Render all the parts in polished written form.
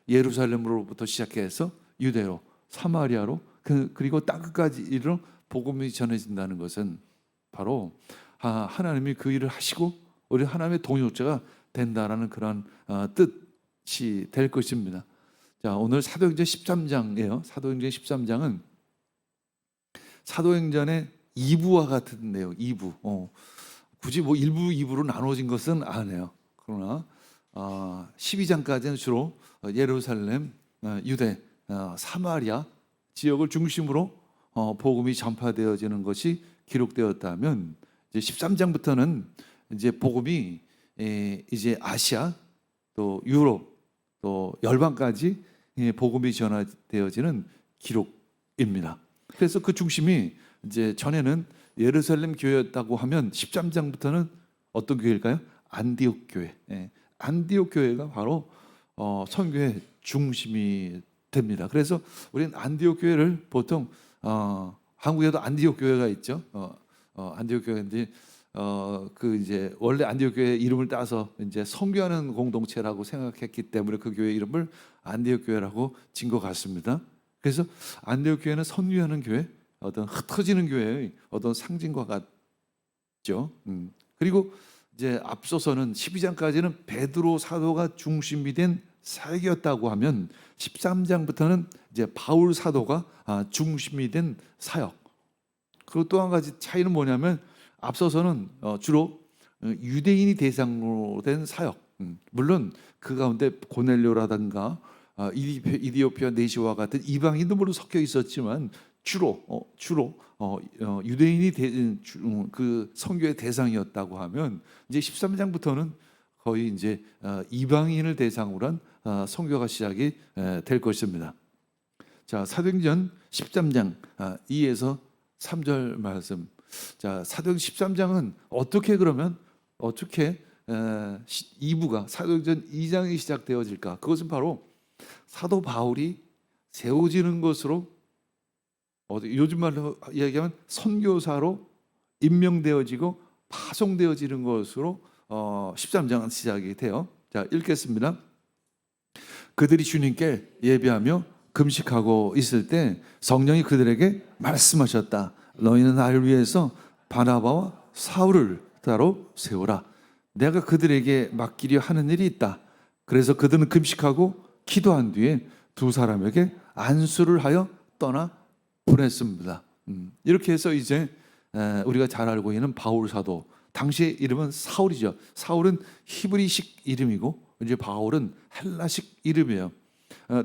예루살렘으로부터 시작해서 유대로, 사마리아로, 그리고 땅끝까지 이르러 복음이 전해진다는 것은 바로 하나님이 그 일을 하시고 우리 하나님의 동역자가 된다라는 그런 뜻이 될 것입니다. 자, 오늘 사도행전 13장이에요. 사도행전 13장은 사도행전의 2부와 같은 내용, 2부. 굳이 뭐 1부, 2부로 나눠진 것은 아니에요. 그러나 12장까지는 주로 예루살렘, 유대, 사마리아 지역을 중심으로 복음이 전파되어지는 것이 기록되었다면, 이제 13장부터는 이제 복음이 이제 아시아, 또 유럽, 또 열방까지 복음이 전하되어지는 기록입니다. 그래서 그 중심이 이제 전에는 예루살렘 교회였다고 하면 13장부터는 어떤 교회일까요? 안디옥 교회. 안디옥 교회가 바로 선교의 중심이 됩니다. 그래서 우리는 안디옥 교회를 보통 한국에도 안디옥 교회가 있죠. 안디옥 교회인데 그 이제 원래 안디옥 교회 이름을 따서 이제 선교하는 공동체라고 생각했기 때문에 그 교회 이름을 안디옥 교회라고 진 것 같습니다. 그래서 안디옥 교회는 선교하는 교회, 어떤 흩어지는 교회의 어떤 상징과 같죠. 그리고 이제 앞서서는 12장까지는 베드로 사도가 중심이 된 사역이었다고 하면 13장부터는 이제 바울 사도가 중심이 된 사역. 그리고 또 한 가지 차이는 뭐냐면 앞서서는 주로 유대인이 대상으로 된 사역. 물론 그 가운데 고넬료라든가 이디오피아 내시와 같은 이방인도 물론 섞여 있었지만 주로 유대인이 그 선교의 대상이었다고 하면 이제 13장부터는 거의 이제 이방인을 대상으로 한 선교가 시작이 될 것입니다. 자, 사도행전 13장 2에서 3절 말씀. 자, 사도행전 13장은 어떻게 2부가 사도행전 2장이 시작되어질까? 그것은 바로 사도 바울이 세워지는 것으로, 요즘 말로 이야기하면 선교사로 임명되어지고 파송되어지는 것으로 13장은 시작이 돼요. 자, 읽겠습니다. 그들이 주님께 예배하며 금식하고 있을 때 성령이 그들에게 말씀하셨다. 너희는 나를 위해서 바나바와 사울을 따로 세우라. 내가 그들에게 맡기려 하는 일이 있다. 그래서 그들은 금식하고 기도한 뒤에 두 사람에게 안수를 하여 떠나 보냈습니다. 이렇게 해서 이제 우리가 잘 알고 있는 바울 사도, 당시의 이름은 사울이죠. 사울은 히브리식 이름이고 이제 바울은 헬라식 이름이에요.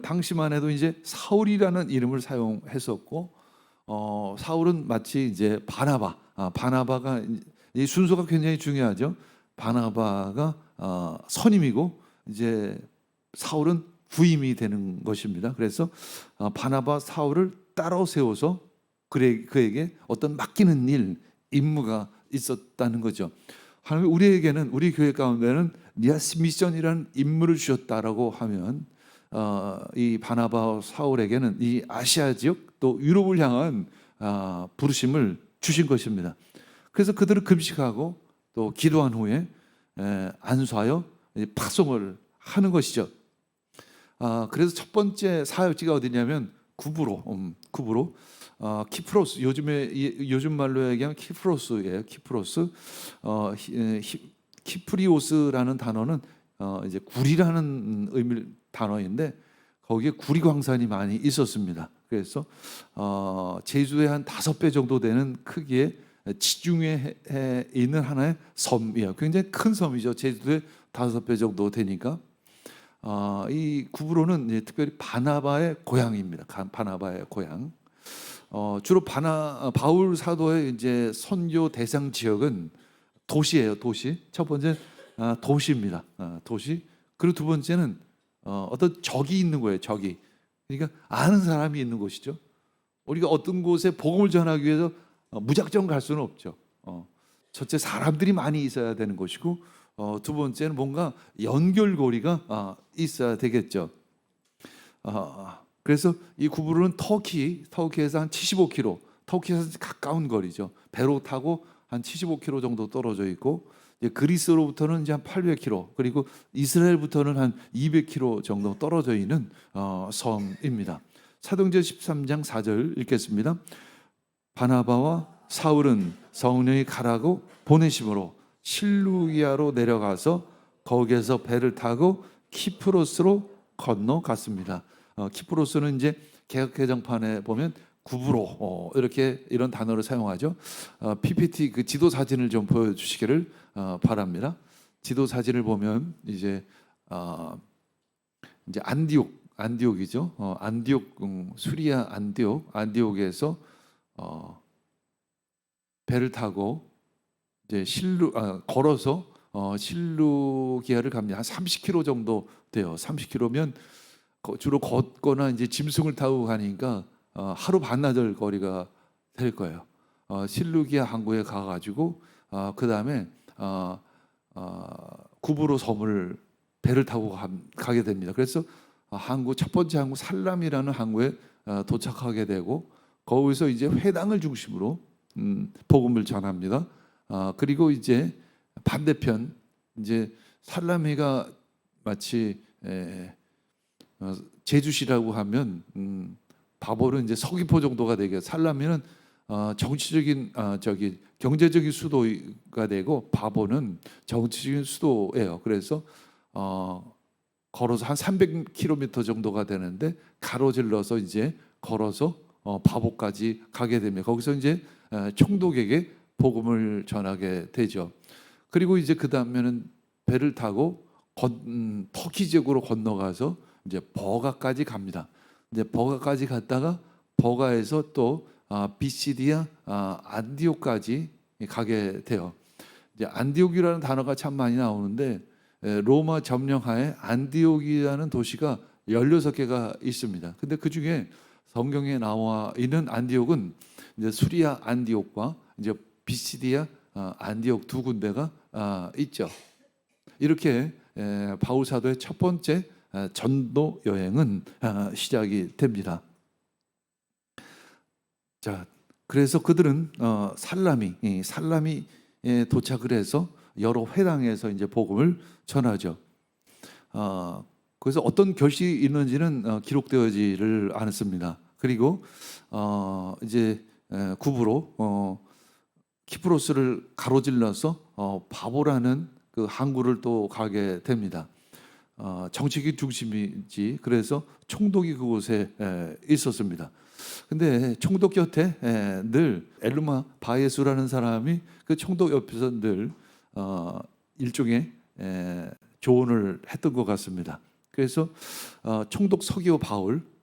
당시만 해도 이제 사울이라는 이름을 사용했었고, 사울은 마치 이제 바나바가 이 순서가 굉장히 중요하죠. 바나바가 선임이고 이제 사울은 부임이 되는 것입니다. 그래서 바나바 사울을 따로 세워서 그에게 어떤 맡기는 일, 임무가 있었다는 거죠. 하나님 우리에게는, 우리 교회 가운데는 니아스 미션이라는 임무를 주셨다라고 하면 이 바나바 사울에게는 이 아시아 지역 또 유럽을 향한 부르심을 주신 것입니다. 그래서 그들을 금식하고 또 기도한 후에 안수하여 파송을 하는 것이죠. 그래서 첫 번째 사역지가 어디냐면 구브로, 키프로스, 요즘 말로 얘기하면 키프로스예요. 키프로스. 키프리오스라는 단어는 이제 구리라는 의미 단어인데 거기에 구리 광산이 많이 있었습니다. 그래서 제주도의 한 5배 정도 되는 크기의 지중해에 있는 하나의 섬이에요. 굉장히 큰 섬이죠. 제주도의 5배 정도 되니까. 이 구브로는 특별히 바나바의 고향입니다. 바나바의 고향. 주로 바울 사도의 이제 선교 대상 지역은 도시예요. 도시. 첫 번째 도시입니다. 도시. 그리고 두 번째는 어떤 적이 있는 거예요. 적이. 그러니까 아는 사람이 있는 곳이죠. 우리가 어떤 곳에 복음을 전하기 위해서 무작정 갈 수는 없죠. 첫째 사람들이 많이 있어야 되는 것이고, 두 번째는 뭔가 연결고리가 있어야 되겠죠. 그래서 이 구브로는 터키에서 한 75km, 터키에서 가까운 거리죠. 배로 타고 한 75km 정도 떨어져 있고, 그리스로부터는 이제 한 800km, 그리고 이스라엘부터는 한 200km 정도 떨어져 있는 섬입니다. 사도행전 13장 4절 읽겠습니다. 바나바와 사울은 성령이 가라고 보내심으로 실루기아로 내려가서 거기에서 배를 타고 키프로스로 건너갔습니다. 키프로스는 이제 개혁개정판에 보면 구브로 이렇게 이런 단어를 사용하죠. PPT 그 지도 사진을 좀 보여주시기를 바랍니다. 지도 사진을 보면 이제 안디옥이죠. 안디옥, 수리아 안디옥에서 배를 타고 이제 걸어서 실루기아를 갑니다. 한 30km 정도 돼요. 30km면 주로 걷거나 이제 짐승을 타고 가니까 하루 반나절 거리가 될 거예요. 실루기아 항구에 가가지고 그 다음에 구브로 섬을 배를 타고 가게 됩니다. 그래서 첫 번째 항구 살람이라는 항구에 도착하게 되고 거기서 이제 회당을 중심으로 복음을 전합니다. 그리고 이제 반대편 이제 살라미가 마치 제주시라고 하면 바볼은 이제 서귀포 정도가 되게, 살라미는 정치적인 경제적인 수도가 되고 바볼은 정치적인 수도예요. 그래서 걸어서 한 300km 정도가 되는데 가로질러서 이제 걸어서 바볼까지 가게 됩니다. 거기서 이제 총독에게 복음을 전하게 되죠. 그리고 이제 그 다음에는 배를 타고 터키 지역으로 건너가서 이제 버가까지 갑니다. 이제 버가까지 갔다가 버가에서 또 비시디아 안디옥까지 가게 돼요. 이제 안디옥이라는 단어가 참 많이 나오는데 로마 점령하에 안디옥이라는 도시가 16개가 있습니다. 근데 그 중에 성경에 나와 있는 안디옥은 이제 수리아 안디옥과 이제 비시디아 안디옥 두 군데가 있죠. 이렇게 바울 사도의 첫 번째 전도 여행은 시작이 됩니다. 자, 그래서 그들은 살라미에 도착을 해서 여러 회당에서 이제 복음을 전하죠. 그래서 어떤 결실이 있는지는 기록되어지를 않았습니다. 그리고 이제 구브로 키프로스를 가로질러서 바보라는 그 항구를 또 가게 됩니다. 정치기 중심이지, 그래서 총독이 그곳에 있었습니다. 근데 총독 곁에 늘 엘루마 바예수라는 사람이 그 총독 옆에서 늘 일종의 조언을 했던 것 같습니다. 그래서 총독 서기오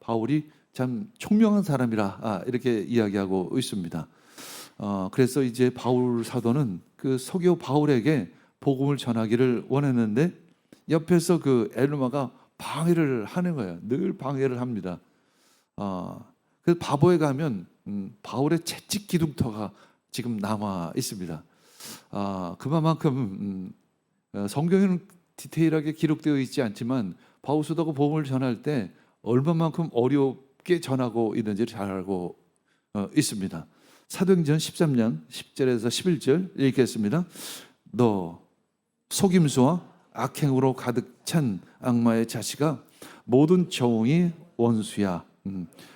바울이 참 총명한 사람이라 이렇게 이야기하고 있습니다. 그래서 이제 바울 사도는 그 서기오 바울에게 복음을 전하기를 원했는데 옆에서 그 엘루마가 방해를 하는 거예요. 늘 방해를 합니다. 그래서 바보에 가면 바울의 채찍 기둥터가 지금 남아 있습니다. 그만큼 성경에는 디테일하게 기록되어 있지 않지만 바울 사도가 복음을 전할 때 얼마만큼 어렵게 전하고 있는지를 잘 알고 있습니다. 사도행전 13장 10절에서 11절 읽겠습니다. 너 속임수와 악행으로 가득 찬 악마의 자식아, 모든 정욕이 원수야.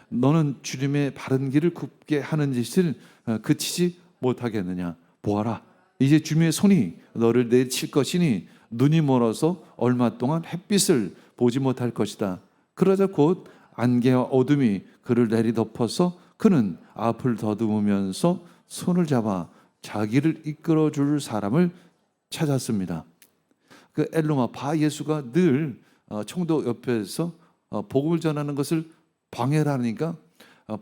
너는 주님의 바른 길을 굽게 하는 짓을 그치지 못하겠느냐. 보아라, 이제 주님의 손이 너를 내칠 것이니 눈이 멀어서 얼마 동안 햇빛을 보지 못할 것이다. 그러자 곧 안개와 어둠이 그를 내리덮어서 그는 앞을 더듬으면서 손을 잡아 자기를 이끌어줄 사람을 찾았습니다. 그 엘루마 바예수가 늘 총독 옆에서 복음을 전하는 것을 방해를 하니까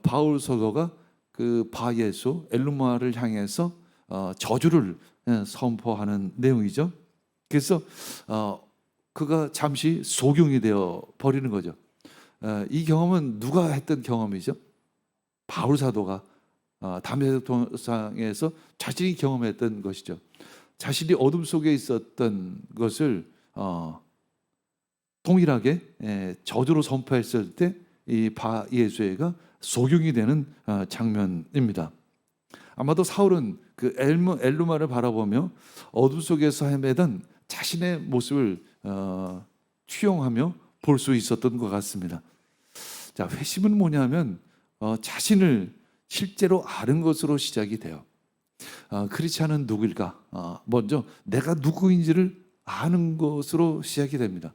바울 사도가 그 바예수 엘루마를 향해서 저주를 선포하는 내용이죠. 그래서 그가 잠시 소경이 되어 버리는 거죠. 이 경험은 누가 했던 경험이죠? 바울 사도가 담에색 동상에서 자신이 경험했던 것이죠. 자신이 어둠 속에 있었던 것을 동일하게 저주로 선포했을 때 이 바예수가 소경이 되는 장면입니다. 아마도 사울은 그 엘루마를 바라보며 어둠 속에서 헤매던 자신의 모습을 투영하며 볼 수 있었던 것 같습니다. 자, 회심은 뭐냐면 자신을 실제로 아는 것으로 시작이 돼요. 크리스찬은 누구일까? 먼저 내가 누구인지를 아는 것으로 시작이 됩니다.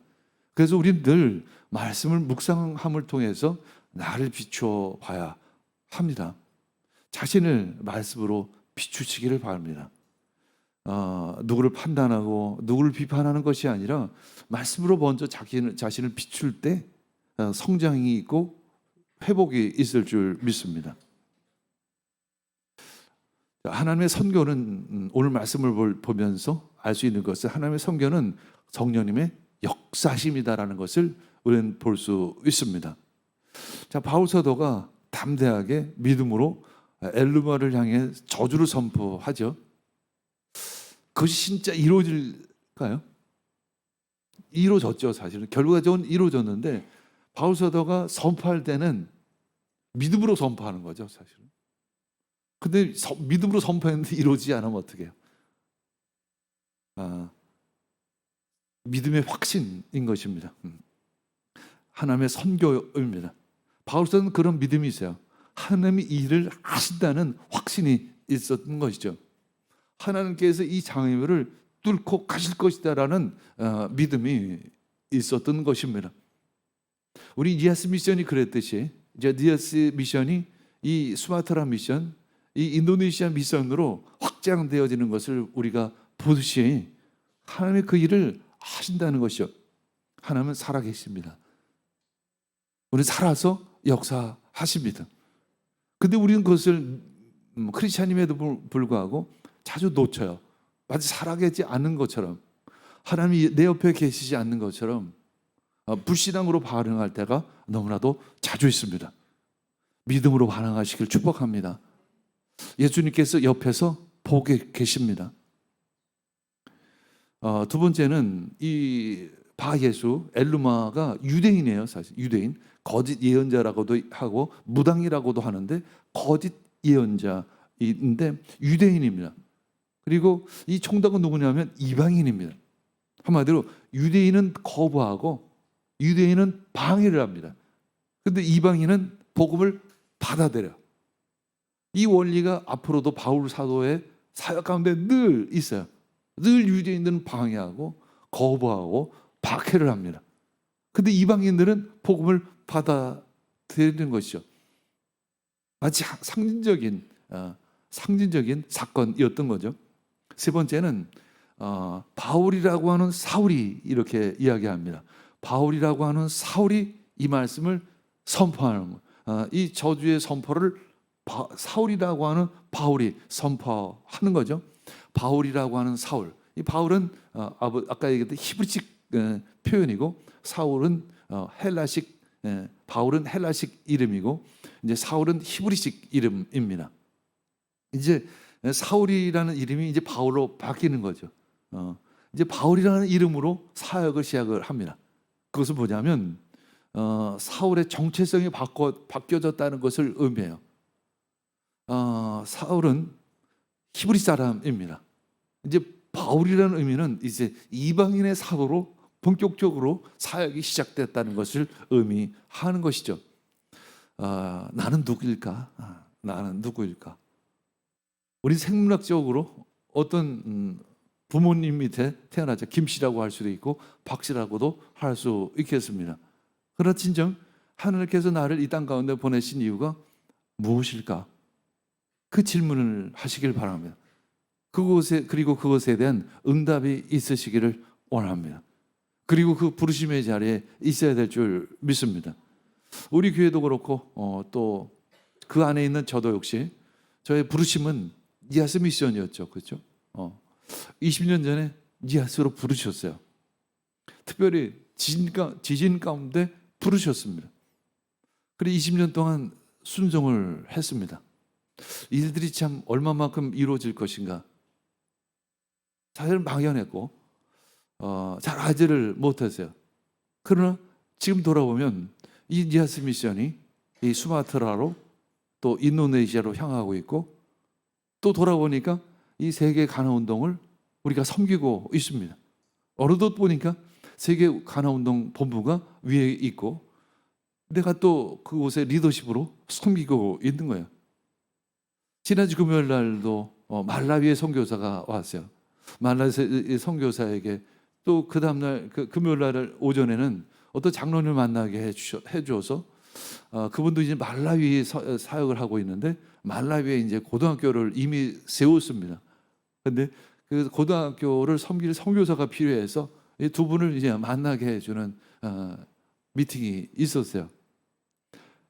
그래서 우리는 늘 말씀을 묵상함을 통해서 나를 비추어 봐야 합니다. 자신을 말씀으로 비추시기를 바랍니다. 누구를 판단하고 누구를 비판하는 것이 아니라 말씀으로 먼저 자신을 비출 때 성장이 있고 회복이 있을 줄 믿습니다. 하나님의 선교는 오늘 말씀을 보면서 알 수 있는 것은 하나님의 선교는 성령님의 역사심이다라는 것을 우리는 볼 수 있습니다. 자, 바울 사도가 담대하게 믿음으로 엘루마를 향해 저주를 선포하죠. 그것이 진짜 이루어질까요? 이루어졌죠. 사실은 결과적으로 이루어졌는데 바울 사도가 선포할 때는 믿음으로 선포하는 거죠. 사실은. 근데 믿음으로 선포했는데 이루어지지 않으면 어떻게 해요? 믿음의 확신인 것입니다. 하나님의 선교입니다. 바울 사도는 그런 믿음이 있어요. 하나님이 이 일을 하신다는 확신이 있었던 것이죠. 하나님께서 이 장애물을 뚫고 가실 것이다라는 믿음이 있었던 것입니다. 우리 니아스 미션이 그랬듯이 이제 니아스 미션이 이 수마트라 미션, 이 인도네시아 미션으로 확장되어지는 것을 우리가 보듯이 하나님의 그 일을 하신다는 것이죠. 하나님은 살아계십니다. 우리는 살아서 역사하십니다. 근데 우리는 그것을 크리스찬임에도 불구하고 자주 놓쳐요. 마치 살아계지 않는 것처럼, 하나님이 내 옆에 계시지 않는 것처럼 불신앙으로 반응할 때가 너무나도 자주 있습니다. 믿음으로 반응하시길 축복합니다. 예수님께서 옆에서 보고 계십니다. 두 번째는 이 바예수 엘루마가 유대인이에요. 사실 유대인, 거짓 예언자라고도 하고 무당이라고도 하는데 거짓 예언자인데 유대인입니다. 그리고 이 총독은 누구냐면 이방인입니다. 한마디로 유대인은 거부하고 유대인은 방해를 합니다. 그런데 이방인은 복음을 받아들여요. 이 원리가 앞으로도 바울 사도의 사역 가운데 늘 있어요. 늘 유대인들은 방해하고 거부하고 박해를 합니다. 그런데 이방인들은 복음을 받아들이는 것이죠. 마치 상징적인 사건이었던 거죠. 세 번째는 바울이라고 하는 사울이 이렇게 이야기합니다. 바울이라고 하는 사울이 이 말씀을 선포하는 거예요. 이 저주의 선포를 사울이라고 하는 바울이 선포하는 거죠. 바울이라고 하는 사울. 이 바울은 아까 얘기했던 히브리식 표현이고 사울은 헬라식, 바울은 헬라식 이름이고 이제 사울은 히브리식 이름입니다. 이제 사울이라는 이름이 이제 바울로 바뀌는 거죠. 이제 바울이라는 이름으로 사역을 시작을 합니다. 그것은 뭐냐면 사울의 정체성이 바뀌어졌다는 것을 의미해요. 사울은 히브리 사람입니다. 이제 바울이라는 의미는 이제 이방인의 사도로 본격적으로 사역이 시작됐다는 것을 의미하는 것이죠. 나는 누구일까? 나는 누구일까? 우리 생물학적으로 어떤 부모님 밑에 태어나자 김씨라고 할 수도 있고 박씨라고도 할 수 있겠습니다. 그러나 진정 하나님께서 나를 이 땅 가운데 보내신 이유가 무엇일까? 그 질문을 하시길 바랍니다. 그리고 그것에 대한 응답이 있으시기를 원합니다. 그리고 그 부르심의 자리에 있어야 될 줄 믿습니다. 우리 교회도 그렇고 또 그 안에 있는 저도 역시 저의 부르심은 니아스 미션이었죠. 그렇죠? 20년 전에 니아스로 부르셨어요. 특별히 지진 가운데 부르셨습니다. 그리고 20년 동안 순종을 했습니다. 일들이 참 얼마만큼 이루어질 것인가 사실 막연했고 잘 알지를 못했어요. 그러나 지금 돌아보면 이 니아스 미션이 이 수마트라로 또 인도네시아로 향하고 있고 또 돌아보니까 이 세계 가나 운동을 우리가 섬기고 있습니다. 어느덧 보니까 세계 가나 운동 본부가 위에 있고 내가 또 그곳에 리더십으로 섬기고 있는 거예요. 지난주 금요일 날도 말라위의 선교사가 왔어요. 말라위의 선교사에게 또 그 다음날 그 금요일 날 오전에는 어떤 장로님을 만나게 해주어서 그분도 이제 말라위 사역을 하고 있는데 말라위에 이제 고등학교를 이미 세웠습니다. 근데 그 고등학교를 섬길 선교사가 필요해서 이 두 분을 이제 만나게 해주는 미팅이 있었어요.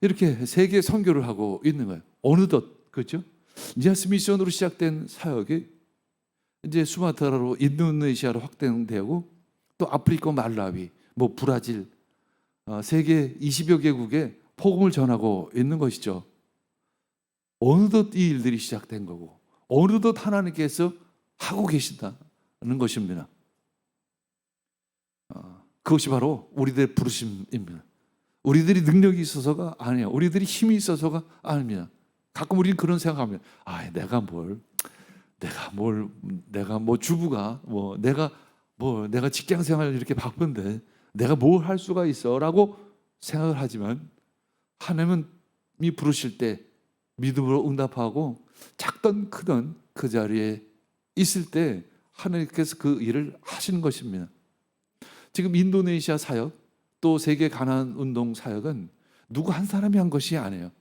이렇게 세계 선교를 하고 있는 거예요. 어느덧 그렇죠? 니아스 미션으로 시작된 사역이 이제 수마트라로 인도네시아로 확대되고 또 아프리카 말라위, 뭐 브라질, 세계 20여 개국에 복음을 전하고 있는 것이죠. 어느덧 이 일들이 시작된 거고 어느덧 하나님께서 하고 계신다는 것입니다. 그것이 바로 우리들의 부르심입니다. 우리들이 능력이 있어서가 아니에요. 우리들이 힘이 있어서가 아닙니다. 가끔 우리는 그런 생각합니다. 내가 뭐 주부가 내가 직장 생활 이렇게 바쁜데 내가 뭘 할 수가 있어라고 생각을 하지만 하나님이 부르실 때 믿음으로 응답하고 작든 크든 그 자리에 있을 때 하나님께서 그 일을 하시는 것입니다. 지금 인도네시아 사역 또 세계 가나안 운동 사역은 누구 한 사람이 한 것이 아니에요.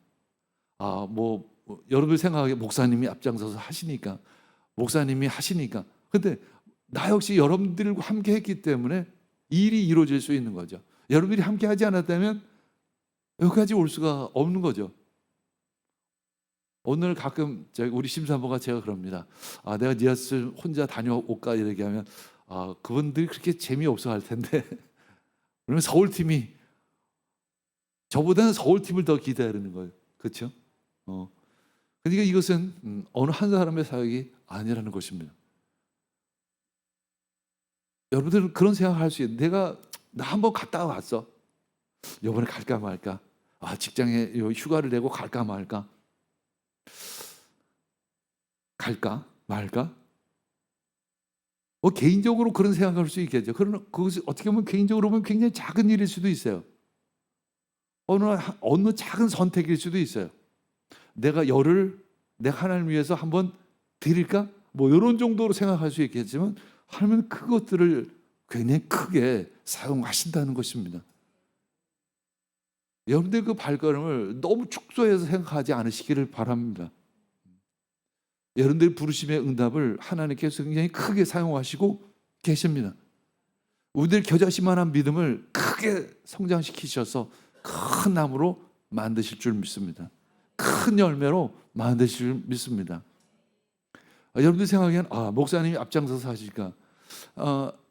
여러분 생각하기에 목사님이 앞장서서 하시니까 목사님이 하시니까 근데 나 역시 여러분들과 함께 했기 때문에 일이 이루어질 수 있는 거죠. 여러분들이 함께 하지 않았다면 여기까지 올 수가 없는 거죠. 오늘 가끔 우리 심사부가 제가 그럽니다. 내가 니아스 혼자 다녀올까 이렇게 하면 그분들이 그렇게 재미없어 할 텐데 그러면 서울팀이 저보다는 서울팀을 더 기다리는 거예요. 그렇죠? 그러니까 이것은 어느 한 사람의 사역이 아니라는 것입니다. 여러분들은 그런 생각할 수 있어요. 나 한번 갔다 왔어. 이번에 갈까 말까. 직장에 휴가를 내고 갈까 말까. 갈까 말까. 개인적으로 그런 생각할 수 있겠죠. 그러나 그것이 어떻게 보면 개인적으로 보면 굉장히 작은 일일 수도 있어요. 어느 작은 선택일 수도 있어요. 내가 하나님을 위해서 한번 드릴까? 이런 정도로 생각할 수 있겠지만 하나님은 그것들을 굉장히 크게 사용하신다는 것입니다. 여러분들 그 발걸음을 너무 축소해서 생각하지 않으시기를 바랍니다. 여러분들 부르심의 응답을 하나님께서 굉장히 크게 사용하시고 계십니다. 우리들 겨자씨만한 믿음을 크게 성장시키셔서 큰 나무로 만드실 줄 믿습니다. 큰 열매로 만드실 줄 믿습니다. 여러분들 생각하기엔 목사님이 앞장서서 하시니까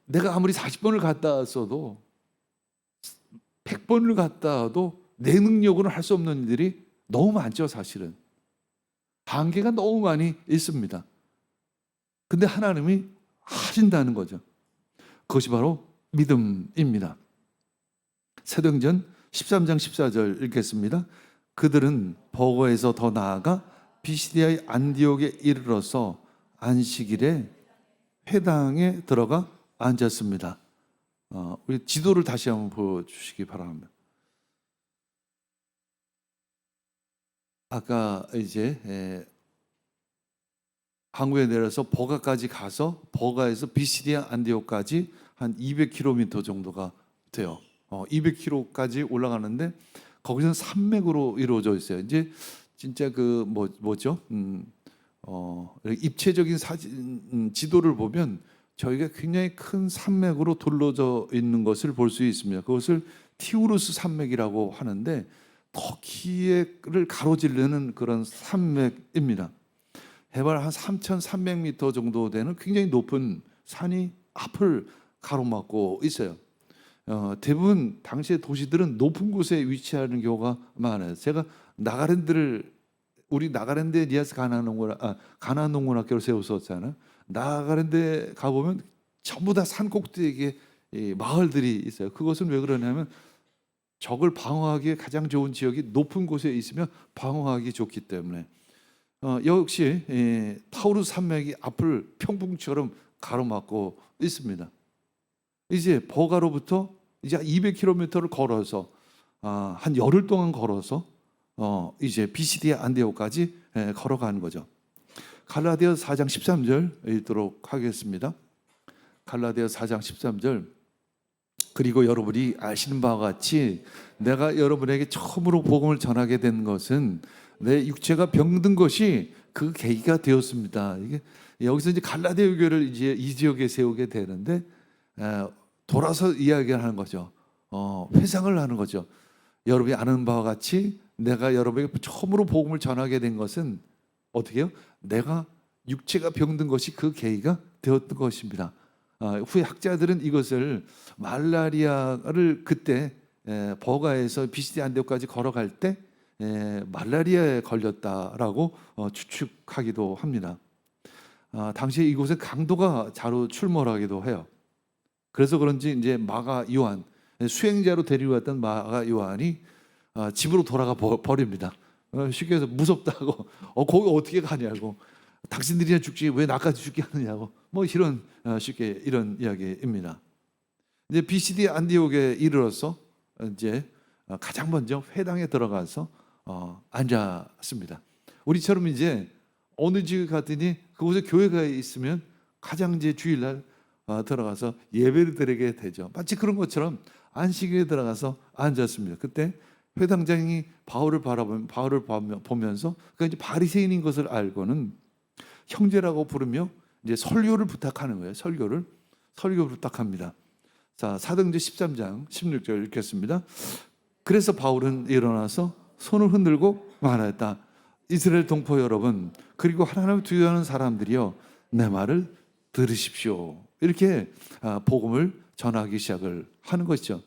내가 아무리 40번을 갔다 왔어도 100번을 갔다 와도 내 능력으로는 할 수 없는 일들이 너무 많죠. 사실은 한계가 너무 많이 있습니다. 근데 하나님이 하신다는 거죠. 그것이 바로 믿음입니다. 사도행전 13장 14절 읽겠습니다. 그들은 버거에서 더 나아가 비시디아의 안디옥에 이르러서 안식일에 회당에 들어가 앉았습니다. 우리 지도를 다시 한번 보여주시기 바랍니다. 아까 이제 한국에 내려서 버가까지 가서 버가에서 비시디아 안디옥까지 한 200km 정도가 돼요. 200km까지 올라가는데 거기서는 산맥으로 이루어져 있어요. 이제 진짜 뭐죠? 입체적인 사진 지도를 보면 저희가 굉장히 큰 산맥으로 둘러져 있는 것을 볼 수 있습니다. 그것을 티우루스 산맥이라고 하는데 터키를 가로지르는 그런 산맥입니다. 해발 한 3,300m 정도 되는 굉장히 높은 산이 앞을 가로막고 있어요. 대부분 당시의 도시들은 높은 곳에 위치하는 경우가 많아요. 제가 우리 나가랜드에 니아스 가나안 농군학교를 세웠었잖아요. 나가랜드에 가보면 전부 다 산 꼭대기에 마을들이 있어요. 그것은 왜 그러냐면 적을 방어하기에 가장 좋은 지역이 높은 곳에 있으면 방어하기 좋기 때문에 역시 타우르스 산맥이 앞을 평풍처럼 가로막고 있습니다. 이제 버가로부터 이제 200km를 걸어서 한 열흘 동안 걸어서 이제 비시디아 안디오까지 걸어가는 거죠. 갈라디아서 4장 13절 읽도록 하겠습니다. 갈라디아서 4장 13절. 그리고 여러분이 아시는 바와 같이 내가 여러분에게 처음으로 복음을 전하게 된 것은 내 육체가 병든 것이 그 계기가 되었습니다. 이게 여기서 이제 갈라디아 교회를 이제 이 지역에 세우게 되는데 돌아서 이야기하는 거죠. 회상을 하는 거죠. 여러분이 아는 바와 같이 내가 여러분에게 처음으로 복음을 전하게 된 것은 어떻게 해요? 내가 육체가 병든 것이 그 계기가 되었던 것입니다. 후에 학자들은 이것을 말라리아를 그때 버가에서 비시디아 안디오까지 걸어갈 때 말라리아에 걸렸다라고 추측하기도 합니다. 당시에 이곳에 강도가 자로 출몰하기도 해요. 그래서 그런지 이제 마가 요한, 수행자로 데리고 왔던 마가 요한이 집으로 돌아가 버립니다. 쉽게 해서 무섭다고 거기 어떻게 가냐고, 당신들이나 죽지 왜 나까지 죽게 하느냐고, 뭐 이런 쉽게 이런 이야기입니다. 이제 비시디아 안디옥에 이르러서 이제 가장 먼저 회당에 들어가서 앉았습니다. 우리처럼 이제 어느 집 가더니 그곳에 교회가 있으면 가장 이제 주일날 들어가서 예배를 드리게 되죠. 마치 그런 것처럼 안식일에 들어가서 앉았습니다. 그때 회당장이 바울을 보면서 그러니까 이제 바리새인인 것을 알고는 형제라고 부르며 이제 설교를 부탁하는 거예요. 설교를 부탁합니다. 자, 사도행전 13장 16절 읽겠습니다. 그래서 바울은 일어나서 손을 흔들고 말하였다. 이스라엘 동포 여러분, 그리고 하나님을 두려워하는 사람들이여, 내 말을 들으십시오. 이렇게 복음을 전하기 시작을 하는 것이죠.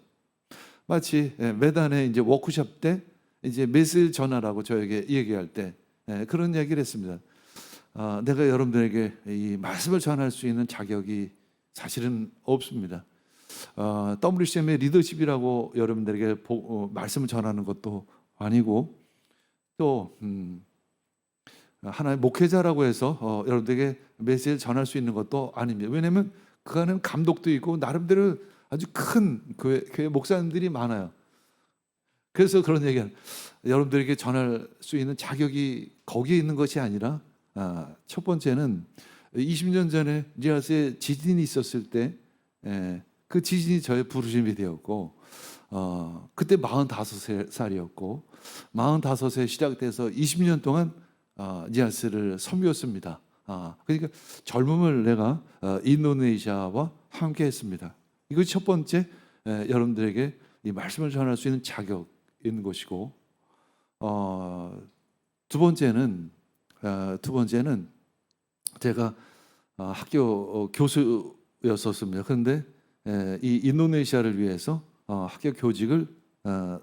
마치 매단에 이제 워크숍 때 이제 메시지 전하라고 저에게 얘기할 때 그런 얘기를 했습니다. 내가 여러분들에게 이 말씀을 전할 수 있는 자격이 사실은 없습니다. WCM의 리더십이라고 여러분들에게 말씀을 전하는 것도 아니고, 또 하나의 목회자라고 해서 여러분들에게 메시지를 전할 수 있는 것도 아닙니다. 왜냐하면 그 안에는 감독도 있고 나름대로 아주 큰 교회 목사님들이 많아요. 그래서 그런 얘기는 여러분들에게 전할 수 있는 자격이 거기에 있는 것이 아니라, 첫 번째는 20년 전에 니아스에 지진이 있었을 때 그 지진이 저의 부르심이 되었고, 그때 45살이었고 45세 시작돼서 20년 동안 니아스를 섬겼습니다. 그러니까 젊음을 내가 인도네시아와 함께 했습니다. 이것이 첫 번째, 여러분들에게 이 말씀을 전할 수 있는 자격인 것이고, 두 번째는 제가 학교 교수였었습니다. 그런데 이 인도네시아를 위해서 학교 교직을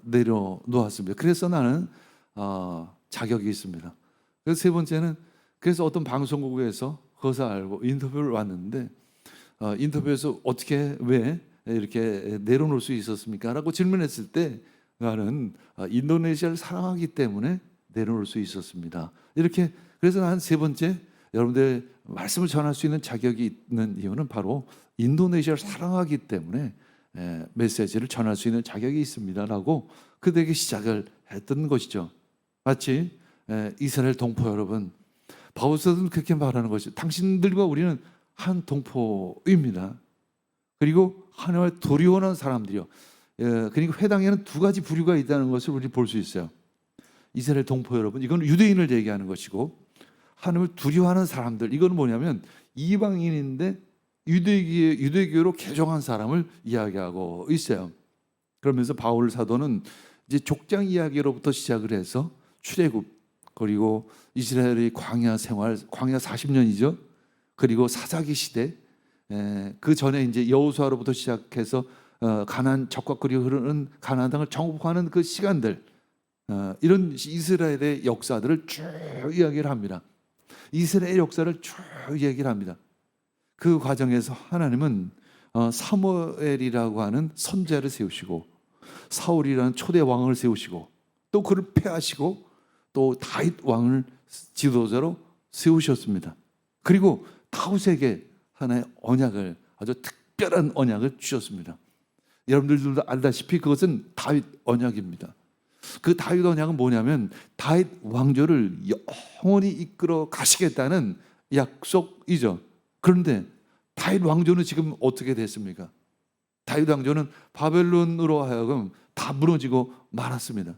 내려놓았습니다. 그래서 나는 자격이 있습니다. 그래서 세 번째는, 그래서 어떤 방송국에서 그것을 알고 인터뷰를 왔는데, 인터뷰에서 어떻게 왜 이렇게 내려놓을 수 있었습니까? 라고 질문했을 때 나는 인도네시아를 사랑하기 때문에 내려놓을 수 있었습니다. 이렇게, 그래서 난 세 번째, 여러분들 말씀을 전할 수 있는 자격이 있는 이유는 바로 인도네시아를 사랑하기 때문에 메시지를 전할 수 있는 자격이 있습니다라고 그들에게 시작을 했던 것이죠. 마치 이스라엘 동포 여러분, 바울서는 그렇게 말하는 것이, 당신들과 우리는 한 동포입니다. 그리고 하나님을 두려워하는 사람들이요. 그러니까 회당에는 두 가지 부류가 있다는 것을 우리 볼 수 있어요. 이스라엘 동포 여러분, 이건 유대인을 얘기하는 것이고, 하나님을 두려워하는 사람들, 이건 뭐냐면 이방인인데 유대교로 개종한 사람을 이야기하고 있어요. 그러면서 바울 사도는 이제 족장 이야기로부터 시작을 해서 출애굽, 그리고 이스라엘의 광야 생활, 광야 40년이죠. 그리고 사사기 시대, 그 전에 이제 여호수아로부터 시작해서 가나안 적과 그리 흐르는 가나안 땅을 정복하는 그 시간들, 이런 이스라엘의 역사들을 쭉 이야기를 합니다. 이스라엘 역사를 쭉 얘기를 합니다. 그 과정에서 하나님은 사무엘이라고 하는 선지자를 세우시고, 사울이라는 초대 왕을 세우시고, 또 그를 패하시고, 또 다윗 왕을 지도자로 세우셨습니다. 그리고 다윗에게 하나의 언약을, 아주 특별한 언약을 주셨습니다. 여러분들도 알다시피 그것은 다윗 언약입니다. 그 다윗 언약은 뭐냐면 다윗 왕조를 영원히 이끌어 가시겠다는 약속이죠. 그런데 다윗 왕조는 지금 어떻게 됐습니까? 다윗 왕조는 바벨론으로 하여금 다 무너지고 말았습니다.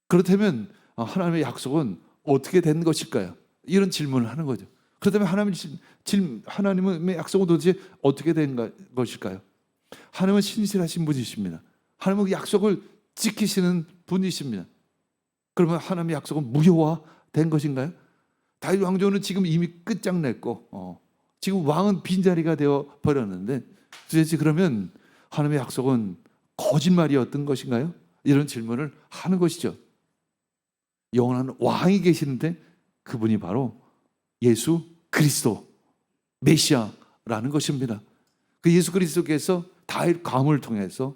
그렇다면 하나님의 약속은 어떻게 된 것일까요? 이런 질문을 하는 거죠. 그렇다면 하나님의 약속은 도대체 어떻게 된 것일까요? 하나님은 신실하신 분이십니다. 하나님은 그 약속을 지키시는 분이십니다. 그러면 하나님의 약속은 무효화된 것인가요? 다윗 왕조는 지금 이미 끝장냈고 지금 왕은 빈자리가 되어 버렸는데 도대체 그러면 하나님의 약속은 거짓말이었던 것인가요? 이런 질문을 하는 것이죠. 영원한 왕이 계시는데 그분이 바로 예수 그리스도 메시아라는 것입니다. 그 예수 그리스도께서 다윗 가문을 통해서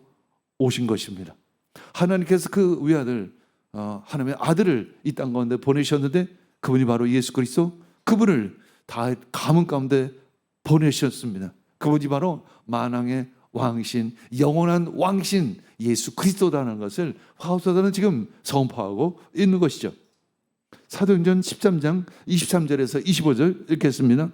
오신 것입니다. 하나님께서 그 외아들 하나님의 아들을 이 땅 가운데 보내셨는데 그분이 바로 예수 그리스도, 그분을 다윗 가문 가운데 보내셨습니다. 그분이 바로 만왕의 왕이신, 영원한 왕이신 예수 그리스도라는 것을 화우서서는 지금 선포하고 있는 것이죠. 사도행전 13장 23절에서 25절 읽겠습니다.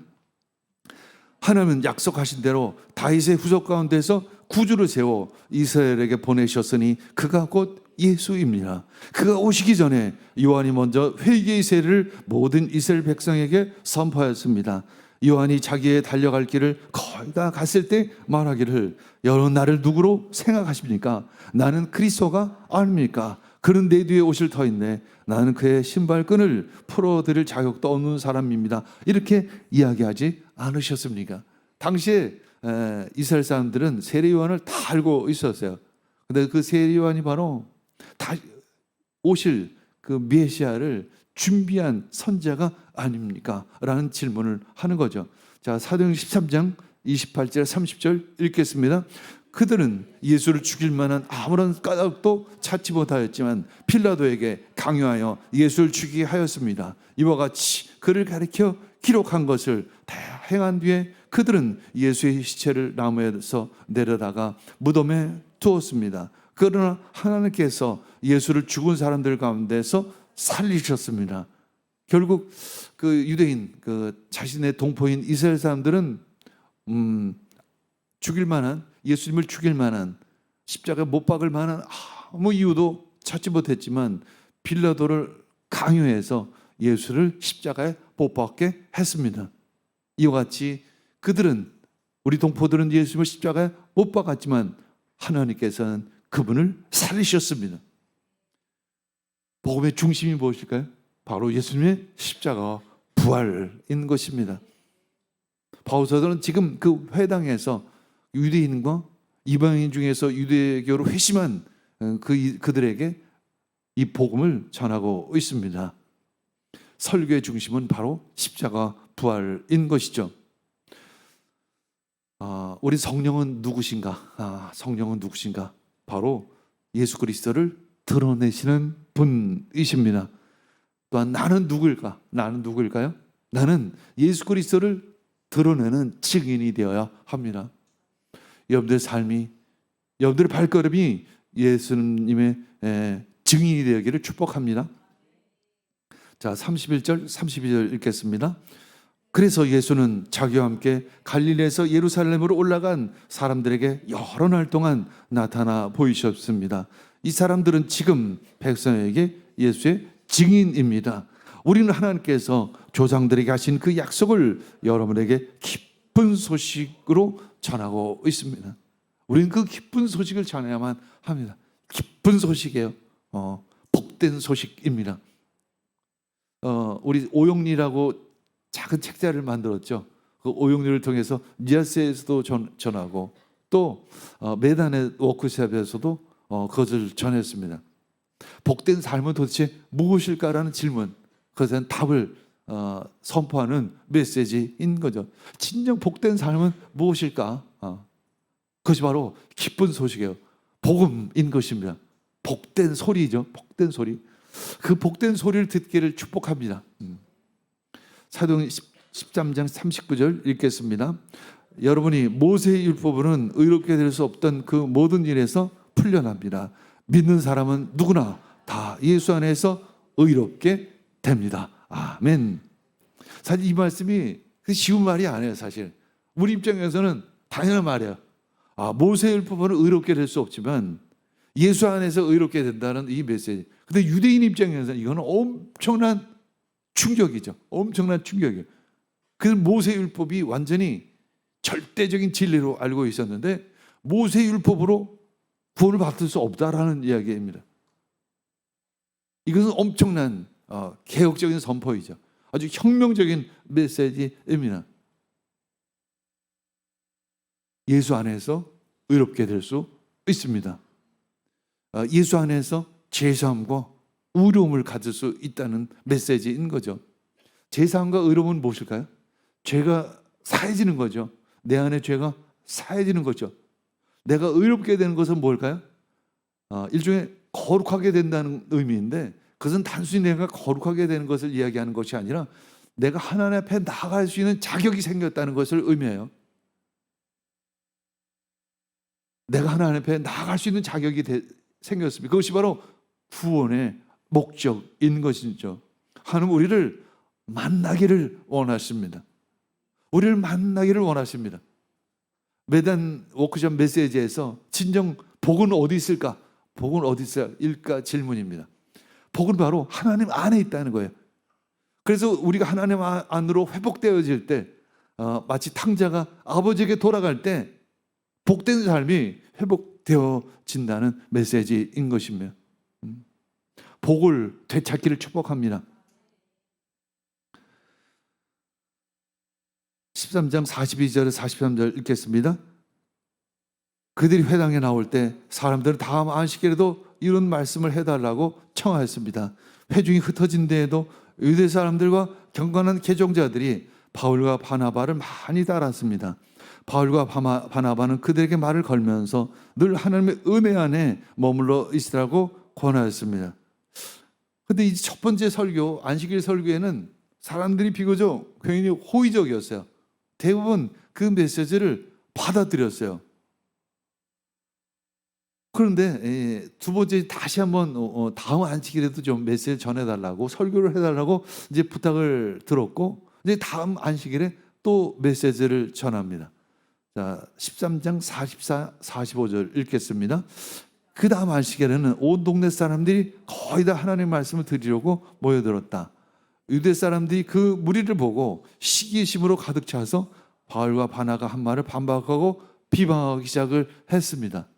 하나님은 약속하신 대로 다윗의 후손 가운데서 구주를 세워 이스라엘에게 보내셨으니 그가 곧 예수입니다. 그가 오시기 전에 요한이 먼저 회개의 세례를 모든 이스라엘 백성에게 선포하였습니다. 요한이 자기의 달려갈 길을 거의 다 갔을 때 말하기를 여러분 나를 누구로 생각하십니까? 나는 그리스도가 아닙니까? 그는 내 뒤에 오실 터인데 나는 그의 신발끈을 풀어드릴 자격도 없는 사람입니다. 이렇게 이야기하지 않으셨습니까? 당시에 이스라엘 사람들은 세례 요한을 다 알고 있었어요. 근데 그 세례 요한이 바로 다 오실 그 메시아를 준비한 선자가 아닙니까? 라는 질문을 하는 거죠. 자, 사도행전 13장 28절 30절 읽겠습니다. 그들은 예수를 죽일 만한 아무런 까닭도 찾지 못하였지만 빌라도에게 강요하여 예수를 죽이게 하였습니다. 이와 같이 그를 가리켜 기록한 것을 다 행한 뒤에 그들은 예수의 시체를 나무에서 내려다가 무덤에 두었습니다. 그러나 하나님께서 예수를 죽은 사람들 가운데서 살리셨습니다. 결국 그 유대인, 그 자신의 동포인 이스라엘 사람들은 죽일 만한, 예수님을 죽일 만한, 십자가에 못 박을 만한 아무 이유도 찾지 못했지만 빌라도를 강요해서 예수를 십자가에 못 박게 했습니다. 이와 같이 그들은, 우리 동포들은 예수님을 십자가에 못 박았지만 하나님께서는 그분을 살리셨습니다. 복음의 중심이 무엇일까요? 바로 예수님의 십자가 부활인 것입니다. 바울사도는 지금 그 회당에서 유대인과 이방인 중에서 유대교로 회심한 그들에게 이 복음을 전하고 있습니다. 설교의 중심은 바로 십자가 부활인 것이죠. 우리 성령은 누구신가? 성령은 누구신가? 바로 예수 그리스도를 드러내시는 분이십니다. 또한 나는 누구일까? 나는 누구일까요? 나는 예수 그리스도를 드러내는 증인이 되어야 합니다. 여러분들의 삶이, 여러분들의 발걸음이 예수님의 증인이 되기를 축복합니다. 자, 31절 32절 읽겠습니다. 그래서 예수는 자기와 함께 갈릴리에서 예루살렘으로 올라간 사람들에게 여러 날 동안 나타나 보이셨습니다. 이 사람들은 지금 백성에게 예수의 증인입니다. 우리는 하나님께서 조상들에게 하신 그 약속을 여러분에게 기쁜 소식으로 전하고 있습니다. 우리는 그 기쁜 소식을 전해야만 합니다. 기쁜 소식이에요. 복된 소식입니다. 우리 오영리라고 작은 책자를 만들었죠. 그 오영리를 통해서 니아스에서도 전하고 또 메단의 워크숍에서도 그것을 전했습니다. 복된 삶은 도대체 무엇일까라는 질문, 그것은 답을 선포하는 메시지인 거죠. 진정 복된 삶은 무엇일까? 그것이 바로 기쁜 소식이에요. 복음인 것입니다. 복된 소리죠. 복된 소리. 그 복된 소리를 듣기를 축복합니다. 사도행 13장 39절 읽겠습니다. 여러분이 모세의 율법으로는 의롭게 될 수 없던 그 모든 일에서 풀려납니다. 믿는 사람은 누구나 다 예수 안에서 의롭게 됩니다. 아멘. 사실 이 말씀이 쉬운 말이 아니에요. 사실 우리 입장에서는 당연한 말이에요. 모세의 율법으로는 의롭게 될 수 없지만 예수 안에서 의롭게 된다는 이 메시지. 근데 유대인 입장에서는 이거는 엄청난 충격이죠. 엄청난 충격이에요. 그 모세 율법이 완전히 절대적인 진리로 알고 있었는데 모세 율법으로 구원을 받을 수 없다라는 이야기입니다. 이것은 엄청난 개혁적인 선포이죠. 아주 혁명적인 메시지입니다. 예수 안에서 의롭게 될 수 있습니다. 예수 안에서 죄사함과 의로움을 가질 수 있다는 메시지인 거죠. 죄사함과 의로움은 무엇일까요? 죄가 사해지는 거죠. 내 안에 죄가 사해지는 거죠. 내가 의롭게 되는 것은 뭘까요? 일종의 거룩하게 된다는 의미인데 그것은 단순히 내가 거룩하게 되는 것을 이야기하는 것이 아니라 내가 하나님 앞에 나아갈 수 있는 자격이 생겼다는 것을 의미해요. 내가 하나님 앞에 나아갈 수 있는 자격이 생겼습니다. 그것이 바로 구원의 목적인 것이죠. 하나님 우리를 만나기를 원하십니다. 우리를 만나기를 원하십니다. 매단 워크숍 메시지에서 진정 복은 어디 있을까? 복은 어디 있을까? 질문입니다. 복은 바로 하나님 안에 있다는 거예요. 그래서 우리가 하나님 안으로 회복되어질 때 마치 탕자가 아버지에게 돌아갈 때 복된 삶이 회복되어진다는 메시지인 것입니다. 복을 되찾기를 축복합니다. 13장 42절 43절 읽겠습니다. 그들이 회당에 나올 때 사람들은 다음 안식일에도 이런 말씀을 해달라고 청하였습니다. 회중이 흩어진 데에도 유대 사람들과 경건한 개종자들이 바울과 바나바를 많이 따랐습니다. 바울과 바나바는 그들에게 말을 걸면서 늘 하나님의 은혜 안에 머물러 있으라고 권하였습니다. 그런데 이 첫 번째 설교, 안식일 설교에는 사람들이 비교적 굉장히 호의적이었어요. 대부분 그 메시지를 받아들였어요. 그런데 두 번째 다시 한번 다음 안식일에도 좀 메시지 전해달라고 설교를 해달라고 이제 부탁을 들었고 이제 다음 안식일에 또 메시지를 전합니다. 자, 13장 44, 45절 읽겠습니다. 그 다음 안식일에는 온 동네 사람들이 거의 다 하나님의 말씀을 드리려고 모여들었다. 유대 사람들이 그 무리를 보고 시기심으로 가득 차서 바울과 바나가 한 말을 반박하고 비방하기 시작을 했습니다.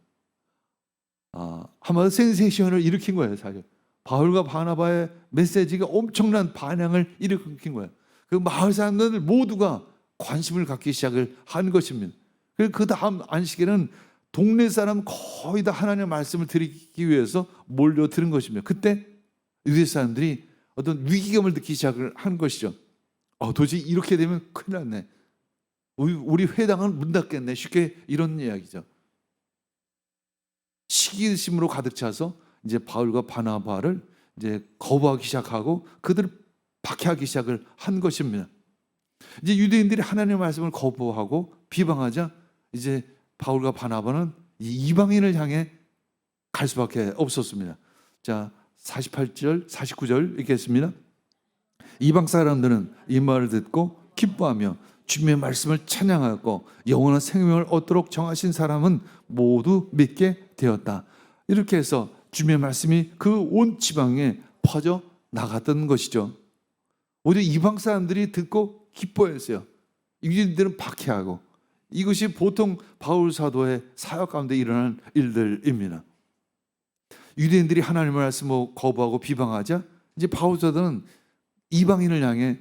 한마디로 센세이션을 일으킨 거예요. 사실 바울과 바나바의 메시지가 엄청난 반향을 일으킨 거예요. 그 마을 사람들 모두가 관심을 갖기 시작을 한 것입니다. 그 다음 안식일은 동네 사람 거의 다 하나님의 말씀을 드리기 위해서 몰려드는 것입니다. 그때 유대 사람들이 어떤 위기감을 느끼기 시작을 한 것이죠. 도저히 이렇게 되면 큰일 났네. 우리 회당은 문 닫겠네. 쉽게 이런 이야기죠. 시기심으로 가득 차서 이제 바울과 바나바를 이제 거부하기 시작하고 그들을 박해하기 시작을 한 것입니다. 이제 유대인들이 하나님의 말씀을 거부하고 비방하자 이제 바울과 바나바는 이방인을 향해 갈 수밖에 없었습니다. 자, 48절, 49절 읽겠습니다. 이방 사람들은 이 말을 듣고 기뻐하며 주님의 말씀을 찬양하였고 영원한 생명을 얻도록 정하신 사람은 모두 믿게 되었다. 이렇게 해서 주님의 말씀이 그 온 지방에 퍼져 나갔던 것이죠. 오히려 이방 사람들이 듣고 기뻐했어요. 유대인들은 박해하고 이것이 보통 바울 사도의 사역 가운데 일어나는 일들입니다. 유대인들이 하나님의 말씀을 거부하고 비방하자 이제 바울 사도는 이방인을 향해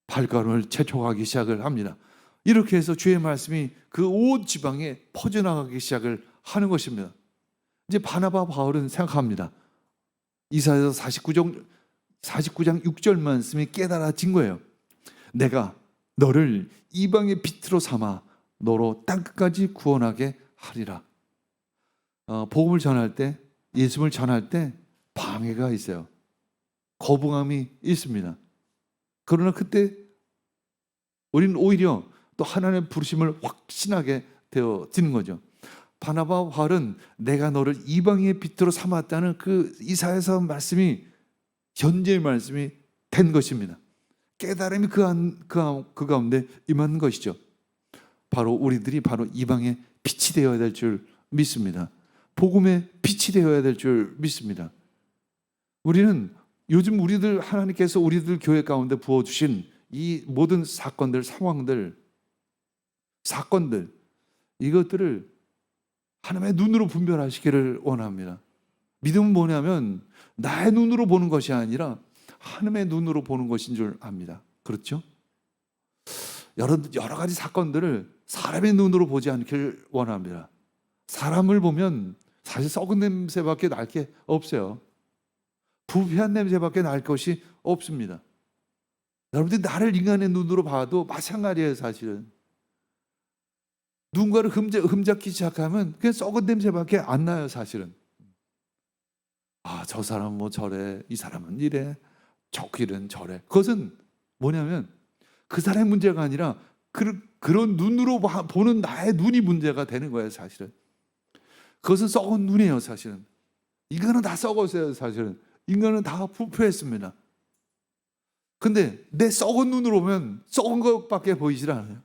발걸음을 재촉하기 시작을 합니다. 이렇게 해서 주의 말씀이 그 온 지방에 퍼져나가기 시작을 하는 것입니다. 이제 바나바 바울은 생각합니다. 이사야서 49장 6절 말씀이 깨달아진 거예요. 내가 너를 이방의 빛으로 삼아 너로 땅끝까지 구원하게 하리라. 복음을 전할 때, 예수를 전할 때 방해가 있어요. 거부감이 있습니다. 그러나 그때 우리는 오히려 또 하나님의 부르심을 확신하게 되어지는 거죠. 바나바와 바울은 내가 너를 이방인의 빛으로 삼았다는 그 이사야서 말씀이 현재의 말씀이 된 것입니다. 깨달음이 그 가운데 임한 것이죠. 바로 우리들이 바로 이방의 빛이 되어야 될 줄 믿습니다. 복음의 빛이 되어야 될 줄 믿습니다. 우리는 요즘 우리들 하나님께서 우리들 교회 가운데 부어주신 이 모든 사건들, 상황들, 이것들을 하나님의 눈으로 분별하시기를 원합니다. 믿음은 뭐냐면 나의 눈으로 보는 것이 아니라 하나님의 눈으로 보는 것인 줄 압니다. 그렇죠? 여러 가지 사건들을 사람의 눈으로 보지 않기를 원합니다. 사람을 보면 사실 썩은 냄새밖에 날 게 없어요. 부패한 냄새밖에 날 것이 없습니다. 여러분들이 나를 인간의 눈으로 봐도 마찬가지예요. 사실은 누군가를 흠잡기 시작하면 그냥 썩은 냄새밖에 안 나요. 사실은 저 사람은 뭐 저래, 이 사람은 이래, 저 길은 저래. 그것은 뭐냐면 그 사람의 문제가 아니라 그런 눈으로 보는 나의 눈이 문제가 되는 거예요. 사실은 그것은 썩은 눈이에요. 사실은 인간은 다 썩었어요. 사실은 인간은 다 부패했습니다. 근데 내 썩은 눈으로 보면 썩은 것밖에 보이질 않아요.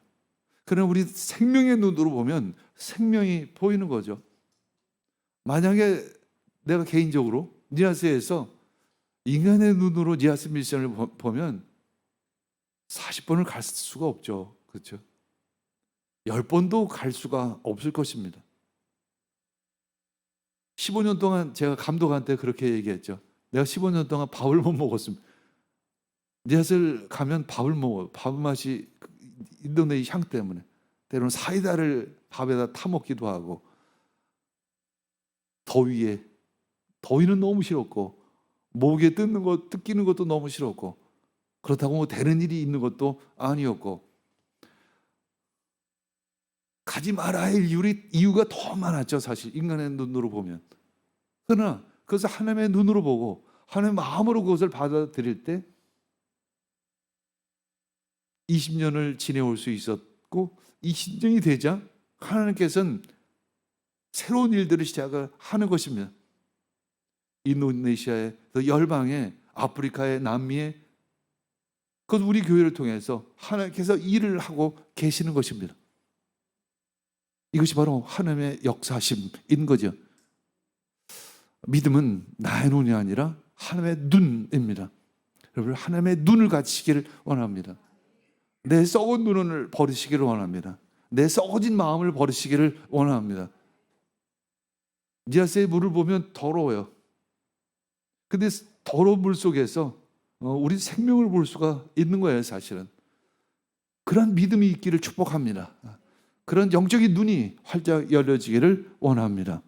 그러나 우리 생명의 눈으로 보면 생명이 보이는 거죠. 만약에 내가 개인적으로 니아스에서 인간의 눈으로 니아스 미션을 보면 40번을 갈 수가 없죠. 그렇죠? 10번도 갈 수가 없을 것입니다. 15년 동안 제가 감독한테 그렇게 얘기했죠. 내가 15년 동안 밥을 못 먹었습니다. 니아스를 가면 밥을 먹어요. 밥 맛이 인도네시아 향 때문에 때로는 사이다를 밥에다 타먹기도 하고, 더위는 너무 싫었고, 목에 뜯기는 것도 너무 싫었고, 그렇다고 뭐 되는 일이 있는 것도 아니었고, 가지 말아야 할 이유가 더 많았죠. 사실 인간의 눈으로 보면. 그러나 그것을 하나님의 눈으로 보고 하나님의 마음으로 그것을 받아들일 때 20년을 지내올 수 있었고, 이 심정이 되자 하나님께서는 새로운 일들을 시작을 하는 것입니다. 인도네시아의 열방에, 아프리카의, 남미에, 그것 우리 교회를 통해서 하나님께서 일을 하고 계시는 것입니다. 이것이 바로 하나님의 역사심인 거죠. 믿음은 나의 눈이 아니라 하나님의 눈입니다. 여러분, 하나님의 눈을 가지시기를 원합니다. 내 썩은 눈을 버리시기를 원합니다. 내 썩어진 마음을 버리시기를 원합니다. 니아스의 물을 보면 더러워요. 근데 더러운 물 속에서 우리 생명을 볼 수가 있는 거예요. 사실은 그런 믿음이 있기를 축복합니다. 그런 영적인 눈이 활짝 열려지기를 원합니다.